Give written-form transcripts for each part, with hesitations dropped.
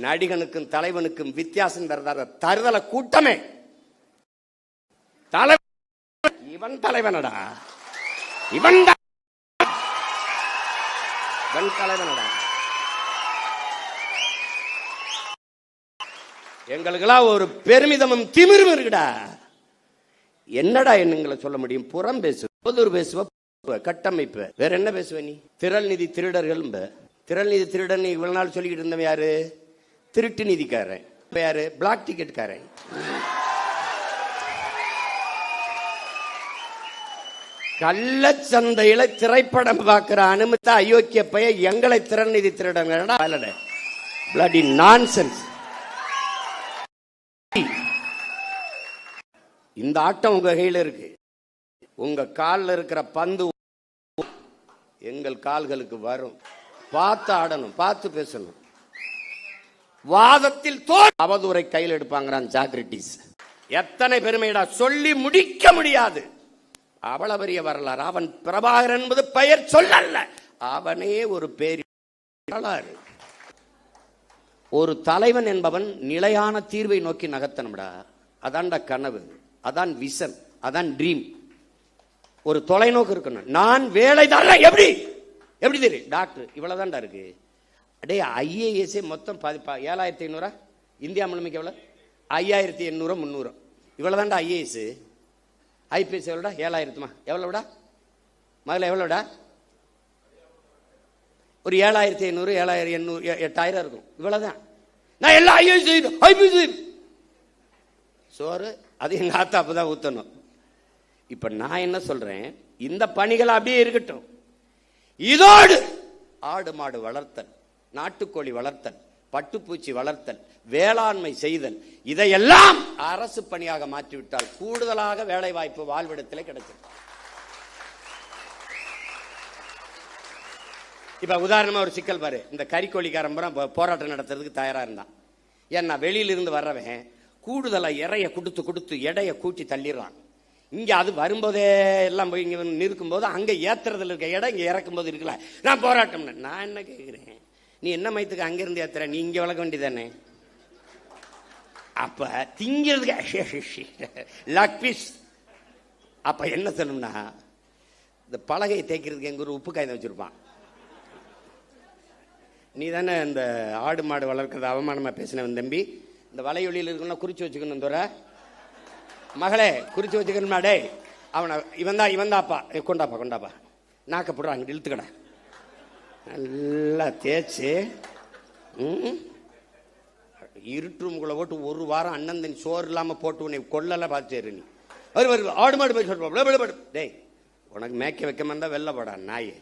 நடிகனுக்கும் தலைவனுக்கும் வித்தியாசம் தருதல கூட்டமே. இவன் தலைவனடா, இவன் தலைவனடா. எங்களுக்கெல்லாம் ஒரு பெருமிதமும் திமிரும் இருக்குடா. என்னடா என்னங்களை சொல்ல முடியும்? புறம் பேசு, பொதுர் பேசுவ, கட்டமைப்பு, வேற என்ன பேசுவ நீ? திரள் நிதி திருடர்கள். திரள் நிதி திருடன் இவ்வளவு நாள் சொல்லிக்கிட்டு இருந்தவன் யாரு? திருட்டு நிதிக்காரன். யாரு? பிளாக் டிக்கெட்காரன். கள்ளச்சந்தையில திரைப்படம் பார்க்கிற அனுமதி அயோக்கிய பைய எங்களை திரள் நிதி திருடங்கடா. Bloody nonsense. இந்த ஆட்டம் உங்க கையில இருக்கு. உங்க காலில் இருக்கிற பந்து எங்கள் கால்களுக்கு வரும். பார்த்து ஆடணும், பார்த்து பேசணும். வாதத்தில் அவதூறை கையில் எடுப்பாங்கிறான் சாக்ரட்டிஸ். எத்தனை பெருமைடா, சொல்லி முடிக்க முடியாது. அவ்வளவு பெரிய வரலாறு. அவன் பிரபாகரன் என்பது பெயர் சொல்லல்ல, அவனே ஒரு பேர். ஒரு தலைவன் என்பவன் நிலையான தீர்வை நோக்கி நகர்த்தணும்டா. அதான்டா கனவு, அதான் விஷன், அதான் ட்ரீம். ஒரு தொலைநோக்கு இருக்கணும். நான் வேலை தான். எப்படி எப்படி தெரியும்? டாக்டர் இவ்வளவுதான்டா இருக்கு. அடே ஐஏஎஸ் மொத்தம் 7500 இந்தியா முழுமைக்கு எவ்வளவு? 5800 300 இவ்வளவுதான்டா ஐஏஎஸ். ஐபிஎஸ் எவ்வளோடா? 7000. எவ்வளோடா மகள? எவ்வளோடா? ஒரு 7500 7800 8000 இருக்கும். இவ்வளவுதான். நான் எல்லா ஐபிஎஸ் சோறு அது எங்க ஆத்தா அப்பதான் ஊத்தணும். இப்ப நான் என்ன சொல்றேன், இந்த பணிகள் அப்படியே இருக்கட்டும். இதோடு ஆடு மாடு வளர்த்தல், நாட்டுக்கோழி வளர்த்தல், பட்டுப்பூச்சி வளர்த்தல், வேளாண்மை செய்தல், இதையெல்லாம் அரசு பணியாக மாற்றிவிட்டால் கூடுதலாக வேலை வாய்ப்பு வாழ்விடத்திலே கிடைக்கும். இப்ப உதாரணமா ஒரு சிக்கல் பாரு. இந்த கறிக்கோழிக்காரன் போராட்டம் நடத்துறதுக்கு தயாரா இருந்தான். ஏன்னா வெளியிலிருந்து வர்றவன் கூடுதலா இறைய கொடுத்து கொடுத்து எடைய கூட்டி தள்ளிடுறான். இங்க அது வரும்போதே எல்லாம் போய் இங்க நிற்கும் போது அங்க ஏத்துறதுல இருக்க இடம் இங்க இறக்கும் போது இருக்கல. நான் போராட்டம். நான் என்ன கேட்கிறேன், நீ என்ன மயத்துக்கு அங்கிருந்து ஏத்துற? நீ இங்க வளர்க்க வேண்டியதானே? அப்ப திங்கிறதுக்கு லக் பீஸ். அப்ப என்ன சொல்லணும்னா, இந்த பலகையை தேய்க்கிறதுக்கு எங்க ஒரு உப்பு காய்ந்த வச்சிருப்பான். நீ தானே இந்த ஆடு மாடு வளர்க்கறது அவமானமா பேசினவன் தம்பி. இந்த வலையொலியில் இருக்கணும், குறிச்சு வச்சுக்கணும். தோற மகளே குறிச்சு வச்சுக்கணுமா? டே அவனை இவன் தாப்பா, கொண்டாப்பா நாக்கப்படுற அங்கிட்டு இழுத்துக்கடா. நல்லா தேய்ச்சி இருட்டுக்குள்ள போட்டு ஒரு வாரம் அண்ணன் தண்ணி சோறு இல்லாம போட்டு உன்னை கொள்ளல பார்த்து நீ ஆடு மாடு போய் சொல்லுவாடு. டேய் உனக்கு மேய்க்க வைக்க வந்தா வெள்ள போடா நாய்.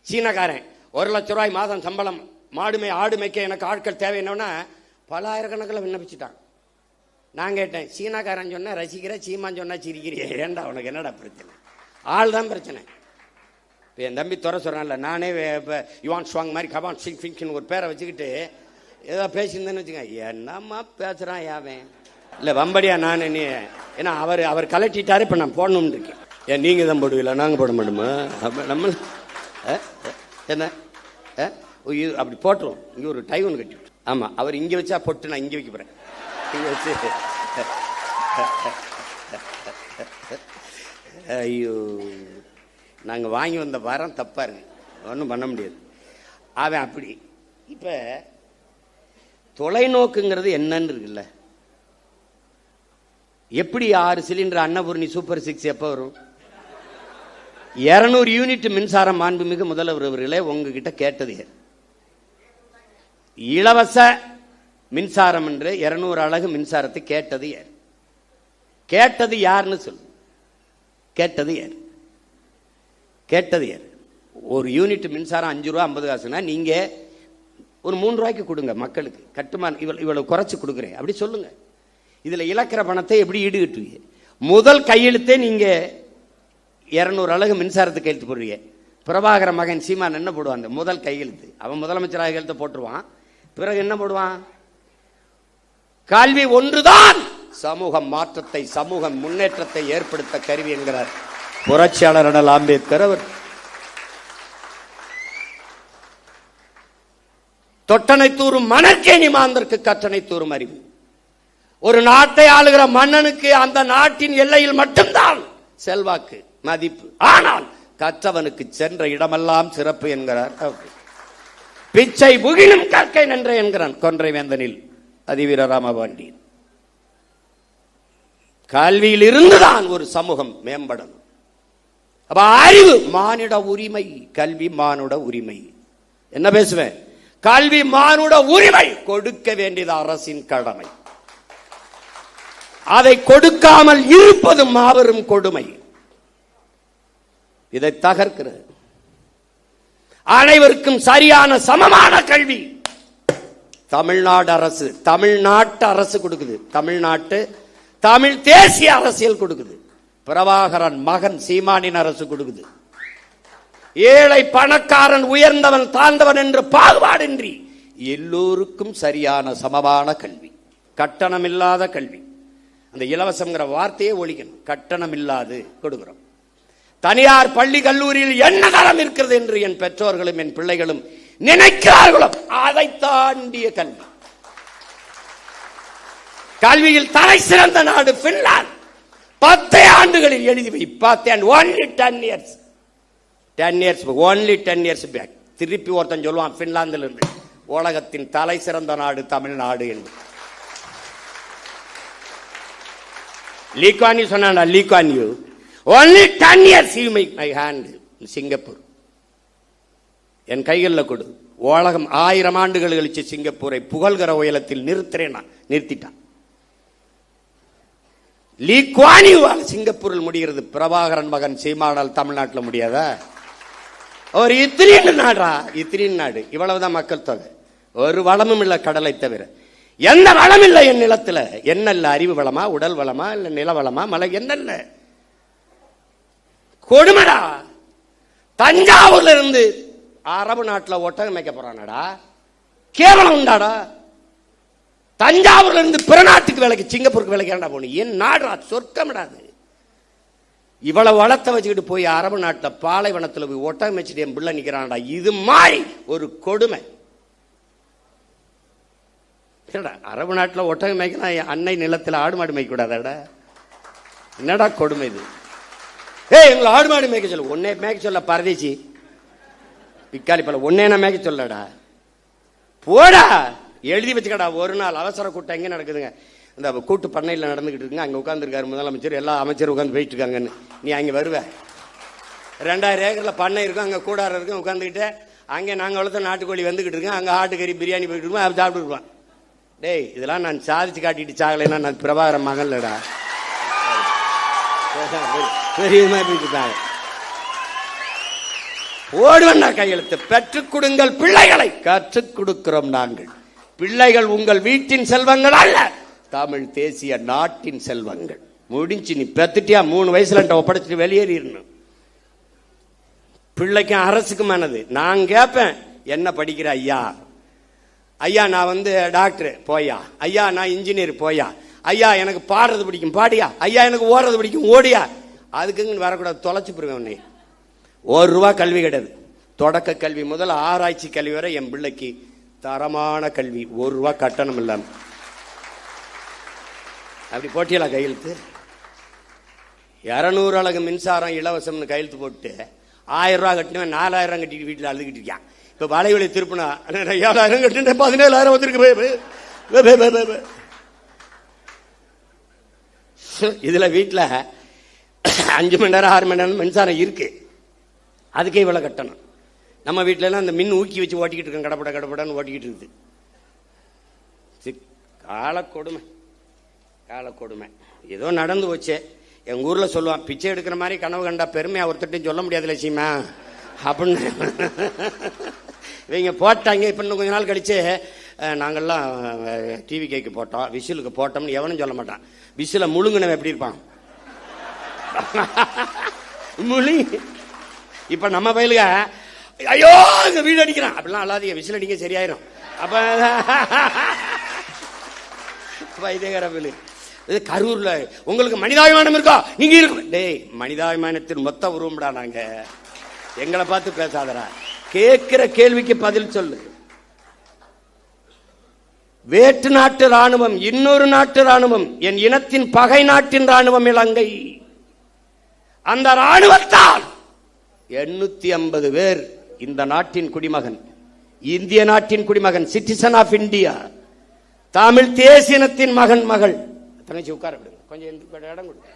சீனக்காரன் 1 லட்சம் ரூபாய் மாதம் சம்பளம், ஆடு மேய்க்க எனக்கு ஆட்கள் தேவை. என்னன்னா பல ஆயிரக்கணக்கில் விண்ணப்பிச்சுட்டான். நான் கேட்டேன், சீனாக்காரன் சொன்னா ரசிக்கிற, சீமான் சொன்னா சிரிக்கிறிய, ஏண்டா உனக்கு என்னடா பிரச்சனை? ஆள் தான் பிரச்சனை. இப்போ என் தம்பி துறை சொல்றான்ல, நானே இப்போ யுவான் ஸ்வாங் மாதிரி கபான் சிங் ஃபிங்னு ஒரு பேரை வச்சுக்கிட்டு ஏதோ பேசியிருந்தேன்னு வச்சுக்கோங்க. என்னம்மா பேசுறான் யாவன் இல்லை வம்படியா நான் நீ. ஏன்னா அவர் கலட்டிட்டாரு. இப்போ நான் போடணும்னு இருக்கேன். ஏன் நீங்க தான் போடுவீங்களா? நாங்கள் போட மாட்டோமா? நம்ம என்ன அப்படி போட்டுருவோம். இங்கே ஒரு டை ஒன்று கட்டி. ஆமாம், அவர் இங்கே வச்சா பொட்டு, நான் இங்கே வைக்க போகிறேன். இங்கே வச்சு ஐயோ, நாங்கள் வாங்கி வந்த வாரம் தப்பா இருக்கு, ஒன்றும் பண்ண முடியாது. அவன் அப்படி. இப்போ தொலைநோக்குங்கிறது என்னன்னு இருக்குல்ல. எப்படி 6 சிலிண்டர் அன்னபூர்ணி சூப்பர் 6 எப்போ வரும்? 200 யூனிட் மின்சாரம் மாண்புமிகு முதல்வர் அவர்களே உங்ககிட்ட கேட்டது இலவச மின்சாரம் என்று 200 அலகு மின்சாரத்தை கேட்டது யார்? கேட்டது யாருன்னு சொல்லு. கேட்டது யார்? ஒரு யூனிட் மின்சாரம் 5 ரூபா 50 காசுனா நீங்க ஒரு 3 ரூபாய்க்கு கொடுங்க மக்களுக்கு. கட்டுமான இவ்வளவு குறைச்சு கொடுக்குறேன் அப்படி சொல்லுங்க. இதுல இழக்கிற பணத்தை எப்படி ஈடுகட்டுவீங்க? முதல் கையெழுத்தே நீங்க 200 அலகு மின்சாரத்துக்கு கையெழுத்து போடுவீங்க. பிரபாகர மகன் சீமான் என்ன போடுவான்? முதல் கையெழுத்து அவன் முதலமைச்சராக கையெழுத்து போட்டுருவான். பிறகு என்ன போடுவான்? கல்வி ஒன்றுதான் சமூக மாற்றத்தை, சமூக முன்னேற்றத்தை ஏற்படுத்த கருவி என்கிறார் புரட்சியாளர் அண்ணல் அம்பேத்கர் அவர். தொட்டனை தூரும் மணற்கேணி மாந்தருக்கு கற்றனை தூரும் அறிவு. ஒரு நாட்டை ஆளுகிற மன்னனுக்கு அந்த நாட்டின் எல்லையில் மட்டும்தான் செல்வாக்கு, மதிப்பு. ஆனால் கற்றவனுக்கு சென்ற இடமெல்லாம் சிறப்பு என்கிறார். பிச்சை புகினும் கற்கை நன்றே என்கிறான் கொன்றை வேந்தனில் அதிவீர ராமபாண்டியன். கல்வியில் இருந்துதான் ஒரு சமூகம் மேம்படணும். அப்ப அறிவு மானிட உரிமை, கல்வி மானுட உரிமை. என்ன பேசுவேன்? கல்வி மானுட உரிமை, கொடுக்க வேண்டியது அரசின் கடமை. அதை கொடுக்காமல் இருப்பது மாபெரும் கொடுமை. இதை தகர்க்கிறது. அனைவருக்கும் சரியான சமமான கல்வி தமிழ்நாடு அரசு, தமிழ்நாட்டு அரசு கொடுக்குது. தமிழ் தேசிய அரசியல் கொடுக்குது. பிரபாகரன் மகன் சீமானின் அரசு கொடுக்குது. ஏழை பணக்காரன், உயர்ந்தவன் தாழ்ந்தவன் என்று பாகுபாடின்றி எல்லோருக்கும் சரியான சமமான கல்வி, கட்டணம் இல்லாத கல்வி. அந்த இலவசம்ங்கிற வார்த்தையே ஒழிக்கணும். கட்டணம் இல்லாது கொடுக்கிறோம். தனியார் பள்ளி கல்லூரியில் என்ன தரம் இருக்கிறது என்று என் பெற்றோர்களும் என் பிள்ளைகளும் நினைக்கிறார்களோ அதை தாண்டிய கல்வி. கல்வியில் தலை சிறந்த நாடு பின்லாந்து. 10 ஆண்டுகளில் எழுதி வை. 10 only 10 years. 10 years only 10 years back. திருப்பி ஒருத்தன் சொல்லுவான் பின்லாந்தில் இருந்து, உலகத்தின் தலை சிறந்த நாடு தமிழ்நாடு என்று. லீக்வான் யூ சொன்னா, Lee Kuan Yew only 10 years you make my hand. Singapore என் கைகளில் கொடு. உலகம் 1000 ஆண்டுகள் கழிச்சு சிங்கப்பூரை புகழ்கிற உயரத்தில் நிறுத்திட்டான். லீக்வானியூவால் சிங்கப்பூரில் முடிகிறது. பிரபாகரன் மகன் சீமானால் தமிழ்நாட்டில் முடியாதா? ஒரு இத்திரின் நாடு. இவ்வளவுதான் மக்கள் தொகை. ஒரு வளமும் இல்லை கடலை தவிர. எந்த வளம் இல்லை என் நிலத்துல. என்ன இல்ல? அறிவு வளமா, உடல் வளமா, இல்ல நில வளமா, மலை என்ன இல்ல? கொடுமடா. தஞ்சாவூர்ல இருந்து அரபு நாட்டில் ஒட்டகம் மேய்க்க போறானடா. கேவலம் உண்டாடா? தஞ்சாவூர்ல இருந்து பிற நாட்டுக்கு வேலைக்கு, சிங்கப்பூருக்கு வேலைக்கு ஏன்டா போகணும்? என் நாடா, சொர்க்கமிடாது. இவ்வளவு வளத்தை வச்சுக்கிட்டு போய் அரபு நாட்டில் பாலைவனத்தில் போய் ஒட்டகம் மேய்ச்சிட்டு என் பிள்ளை நிக்கிறான்டா. இது மாதிரி ஒரு கொடுமை. அரபு நாட்டில் ஒட்டகம் மேய்க்கலாம், அன்னை நிலத்தில் ஆடு மாடு மேய்க்க கூடாதாடா? என்னடா கொடுமை இது? எங்களை ஆடு மாடு மேய்க்க சொல்ல, ஒன்னே மேய்க்க சொல்ல பரதேசி பிக்காலி பல, ஒன்னே நான் மேய்க்க சொல்லடா. போடா, எழுதி வச்சுக்கடா. ஒரு நாள் அவசர கூட்டம் எங்கே நடக்குதுங்க? இந்த கூட்டு பண்ணையில் நடந்துகிட்டு இருக்குங்க. அங்கே உட்காந்துருக்காரு முதலமைச்சர், எல்லா அமைச்சரும் உட்காந்து போயிட்டு இருக்காங்கன்னு. நீ அங்கே வருவ. 2000 ஏக்கரில் பண்ணை இருக்கும், அங்கே கூடாரம் இருக்கும். உட்காந்துக்கிட்டு அங்கே நாங்கள் வளர்த்த நாட்டுக்கோழி வந்துகிட்டு இருக்கேன். அங்கே ஆட்டுக்கறி பிரியாணி போயிட்டு இருக்கோம், அதை சாப்பிட்டு இருப்பான். டேய், இதெல்லாம் நான் சாதிச்சு காட்டிட்டு சாகலைன்னா நான் பிரபாகரன் மகன் இல்லடா. ஓடுவண்ணா கையெழுத்து. பெற்றுக் கொடுங்கள் பிள்ளைகளை, கற்றுக் கொடுக்கிறோம் நாங்கள். பிள்ளைகள் உங்கள் வீட்டின் செல்வங்கள் அல்ல, தமிழ் தேசிய நாட்டின் செல்வங்கள். முடிஞ்சு. நீ பெத்துட்டியா 3 வயசுல ஒப்படைச்சிட்டு வெளியேறிடணும். பிள்ளைக்கும் அரசுக்குமானது. நான் கேட்பேன், என்ன படிக்கிற ஐயா? ஐயா நான் வந்து டாக்டர் போயா. ஐயா நான் இன்ஜினியர் போயா. ஐயா எனக்கு பாடுறது பிடிக்கும் பாடியா. ஐயா எனக்கு ஓடுறது பிடிக்கும் ஓடியா. அதுக்குன்னு வரக்கூடாது, தொலைச்சு போடுவேன் உன்னை. ₹1 கல்வி கிடையாது. தொடக்க கல்வி முதல் ஆராய்ச்சி கல்வி வரை என் பிள்ளைக்கு தரமான கல்வி, ₹1 கட்டணம் இல்லாம. அப்படி போட்டியலா கையெழுத்து? 200 அலகு மின்சாரம் இலவசம்னு கையெழுத்து போட்டு ₹1000 கட்டினவன் 4000 கட்டிட்டு வீட்டில் அழுதுகிட்டு இருக்கான். இப்ப வலைவலி திருப்பினா 7000 கட்டிட்டு 17000 வந்துருக்கு. இதுல வீட்டில் 5 மணி நேரம் 6 மணி நேரம் மின்சாரம் இருக்கு, அதுக்கே இவ்வளவு கட்டணும். நம்ம வீட்டில எல்லாம் அந்த மின் ஊக்கி வச்சு ஓட்டிக்கிட்டு இருக்கோம், கடப்படன்னு ஓட்டிக்கிட்டு இருக்குது. காலக்கொடுமை ஏதோ நடந்து போச்சு. எங்க ஊர்ல சொல்லுவான், பிச்சை எடுக்கிற மாதிரி கனவு கண்டா பெருமையா ஒருத்தட்டையும் சொல்ல முடியாது லட்சியமா அப்படின்னு இவங்க போட்டாங்க. இப்ப இன்னும் கொஞ்ச நாள் கழிச்சு நாங்கள்லாம் டிவி கேக்கு போட்டோம், விசிலுக்கு போட்டோம்னு எவனும் சொல்ல மாட்டான். விசில முழுங்குனவன் எப்படி இருப்பான்? இப்ப நம்ம பயிலுக ஐயோ இங்க வீடு அடிக்கிறான் அப்படிலாம் அல்லாதீங்க, விசில் அடிக்க சரியாயிரும். அப்ப வைத்தியகர இது கரூர்ல உங்களுக்கு மனிதாபிமானம் இருக்கா? நீங்க இருக்கு. டேய், மனிதாபிமானத்தின் மொத்த உருவம்டா நாங்க. எங்களை பார்த்து பேசாதரா. கேட்கிற கேள்விக்கு பதில் சொல்லு. வேற்று நாட்டு ராணுவம், இன்னொரு நாட்டு ராணுவம், என் இனத்தின் பகை நாட்டின் ராணுவம் இலங்கை. அந்த ராணுவத்தால் 850 பேர் இந்த நாட்டின் குடிமகன், இந்திய நாட்டின் குடிமகன், சிட்டிசன் ஆஃப் இந்தியா, தமிழ் தேசியனத்தின் மகன் மகள். தங்கச்சி உட்கார விடுங்க, கொஞ்சம் இடம் கொடுங்க.